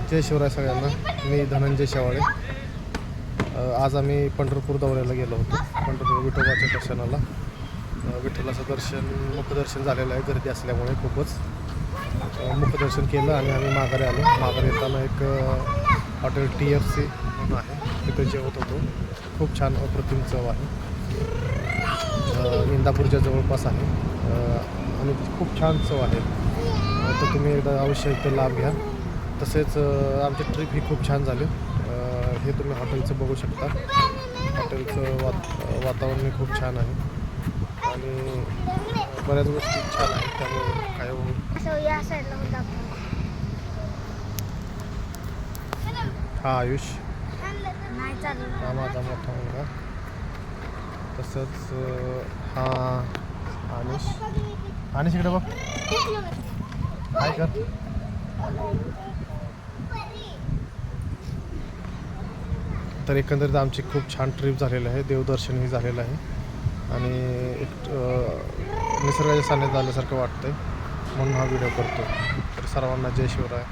जय शिवराय सगळ्यांना. मी धनंजय शेवाळे. आज आम्ही पंढरपूर दौऱ्याला गेलो होतो. पंढरपूर विठोबाच्या दर्शनाला. विठ्ठलाचं दर्शन मुखदर्शन झालेलं आहे गर्दी असल्यामुळे खूपच. मुखदर्शन केलं आणि आम्ही माघारी आलो. माघारी येताना एक हॉटेल TFC म्हणून आहे, तिथे जेवत होतो. खूप छान अप्रतिम चव आहे. इंदापूरच्या जवळपास आहे आणि खूप छान चव आहे. तर तुम्ही एकदा अवश्य इथं लाभ घ्या. तसेच आमची ट्रिप ही खूप छान झाली. हे तुम्ही हॉटेलचं बघू शकता. हॉटेलचं वातावरण खूप छान आहे आणि बऱ्याच गोष्टी छान आहेत. त्यामुळे काय या साईडला होता हा आयुष, नाही चालू. हा माझा मोठा मुलगा. तसंच हा अनिश इकडे बघ, काय कर. तर एकंदरीत आमची खूप छान ट्रिप झालेली आहे. देवदर्शनही झालेलं आहे आणि एक निसर्गाच्या सान्निध्यात आल्यासारखं वाटतंय म्हणून हा व्हिडिओ करतो. तर सर्वांना जय शिवराय.